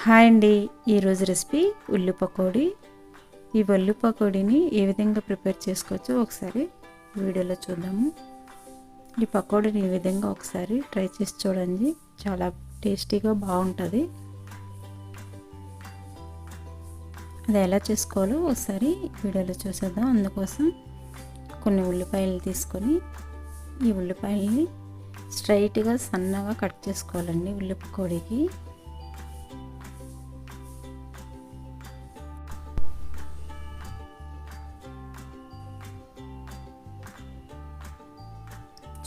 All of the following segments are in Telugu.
హాయ్ అండి. ఈరోజు రెసిపీ ఉల్లి పకోడీ. ఈ ఉల్లి పకోడీని ఏ విధంగా ప్రిపేర్ చేసుకోవచ్చో ఒకసారి వీడియోలో చూద్దాము. ఈ పకోడీని ఈ విధంగా ఒకసారి ట్రై చేసి చూడండి, చాలా టేస్టీగా బాగుంటుంది. అది ఎలా చేసుకోవాలో ఒకసారి వీడియోలో చూసేద్దాం. అందుకోసం కొన్ని ఉల్లిపాయలు తీసుకొని ఈ ఉల్లిపాయలని స్ట్రైట్గా సన్నగా కట్ చేసుకోవాలండి. ఉల్లి పకోడీకి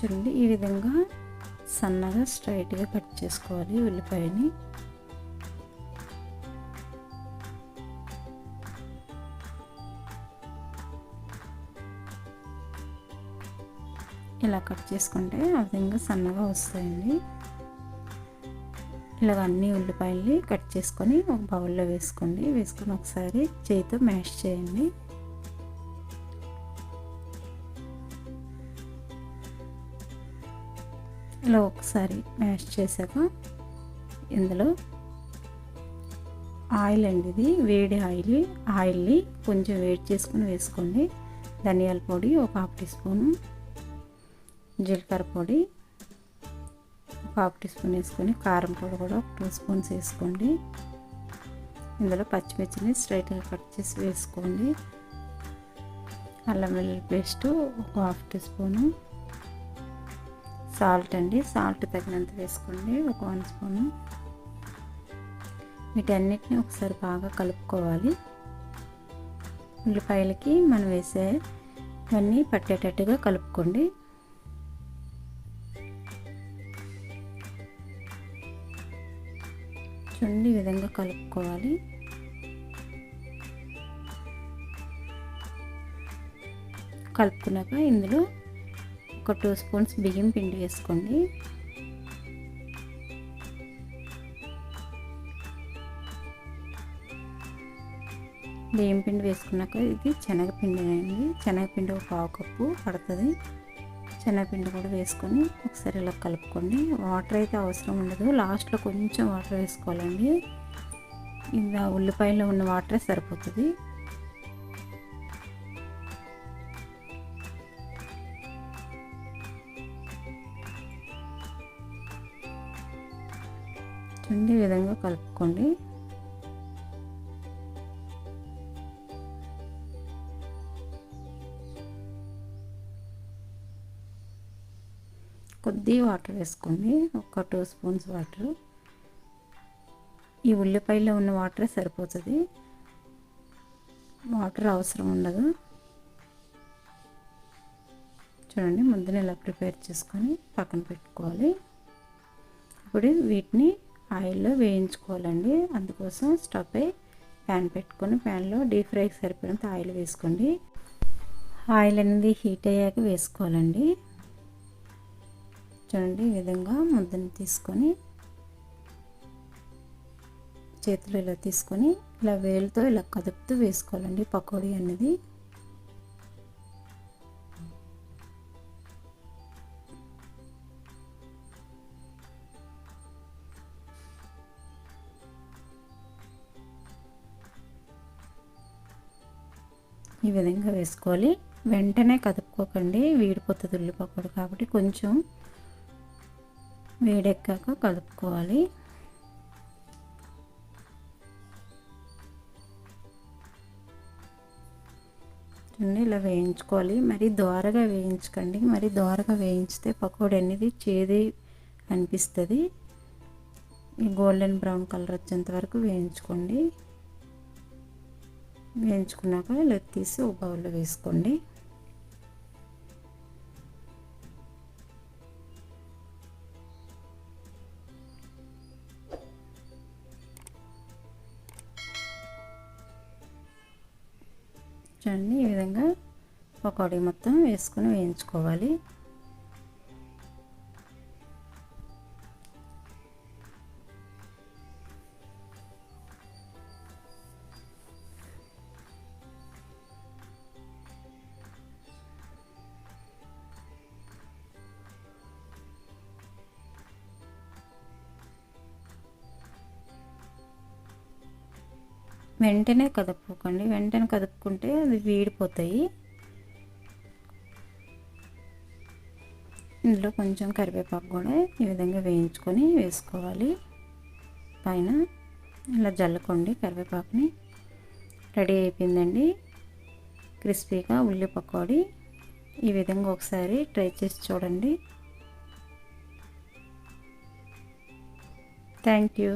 చూడండి, ఈ విధంగా సన్నగా స్ట్రైట్గా కట్ చేసుకోవాలి ఉల్లిపాయని. ఇలా కట్ చేసుకుంటే ఆ విధంగా సన్నగా వస్తాయండి. ఇలాగ అన్ని ఉల్లిపాయల్ని కట్ చేసుకొని ఒక బౌల్లో వేసుకోండి. వేసుకొని ఒకసారి చేతితో మ్యాష్ చేయండి. ఇలా ఒకసారి మ్యాష్ చేశాక ఇందులో ఆయిల్ అండి, ఇది వేడి ఆయిల్ని కొంచెం వేడి చేసుకుని వేసుకోండి. ధనియాల పొడి ఒక 1/2 టీ స్పూను, జీలకర్ర పొడి ఒక 1/2 టీ స్పూన్ వేసుకొని, కారం పొడి కూడా ఒక 2 స్పూన్స్ వేసుకోండి. ఇందులో పచ్చిమిర్చిని స్ట్రైట్గా కట్ చేసి వేసుకోండి. అల్లం వెల్లుల్లి పేస్టు ఒక 1/2 టీ స్పూను, సాల్ట్ అండి, సాల్ట్ తగినంత వేసుకోండి ఒక 1 స్పూను. వీటన్నిటిని ఒకసారి బాగా కలుపుకోవాలి. ఉల్లిపాయలకి మనం వేసే ఇవన్నీ పట్టేటట్టుగా కలుపుకోండి. చూడండి, ఈ విధంగా కలుపుకోవాలి. కలుపుకున్నాక ఇందులో ఒక 2 స్పూన్స్ బియ్యం పిండి వేసుకోండి. బియ్యం పిండి వేసుకున్నాక ఇది శనగపిండి అండి, శనగపిండి ఒక 1/2 కప్పు పడుతుంది. శనగపిండి కూడా వేసుకొని ఒకసారి ఇలా కలుపుకోండి. వాటర్ అయితే అవసరం ఉండదు, లాస్ట్లో కొంచెం వాటర్ వేసుకోవాలండి. ఇంకా ఉల్లిపాయలో ఉన్న వాటరే సరిపోతుంది. చూడండి, ఈ విధంగా కలుపుకోండి. కొద్ది వాటర్ వేసుకోండి, ఒక 2 స్పూన్స్ వాటర్. ఈ ఉల్లిపాయలో ఉన్న వాటరే సరిపోతుంది, వాటర్ అవసరం ఉండదు. చూడండి, ముద్దను ఇలా ప్రిపేర్ చేసుకొని పక్కన పెట్టుకోవాలి. ఇప్పుడు వీటిని ఆయిల్లో వేయించుకోవాలండి. అందుకోసం స్టవ్ పై ప్యాన్ పెట్టుకొని ప్యాన్లో డీప్ ఫ్రైకి సరిపడినంత ఆయిల్ వేసుకోండి. ఆయిల్ అనేది హీట్ అయ్యాక వేసుకోవాలండి. చూడండి, ఈ విధంగా ముద్దను తీసుకొని చేతిలో ఇలా తీసుకొని ఇలా వేలుతో ఇలా కదుపుతూ వేసుకోవాలండి పకోడీ అనేది. ఈ విధంగా వేసుకోవాలి. వెంటనే కదుపుకోకండి, వీడిపోతుంది ఉల్లి పకోడీ కాబట్టి కొంచెం వేడెక్కాక కలుపుకోవాలి. చూడండి, ఇలా వేయించుకోవాలి. మరి దోరగా వేయించకండి, మరి దోరగా వేయించితే పకోడీ అనేది చేదు అనిపిస్తుంది. ఈ గోల్డెన్ బ్రౌన్ కలర్ వచ్చేంత వరకు వేయించుకోండి. వేయించుకున్నాక ఇలా తీసి ఒక బౌల్లో వేసుకోండి. చూడండి, ఈ విధంగా పకోడీ మొత్తం వేసుకొని వేయించుకోవాలి. వెంటనే కదుపుకోకండి, వెంటనే కదుపుకుంటే అవి వీడిపోతాయి. ఇందులో కొంచెం కరివేపాకు కూడా ఈ విధంగా వేయించుకొని వేసుకోవాలి. పైన ఇలా జల్లుకోండి కరివేపాకుని. రెడీ అయిపోయిందండి క్రిస్పీగా ఉల్లి పకోడీ. ఈ విధంగా ఒకసారి ట్రై చేసి చూడండి. Thank you.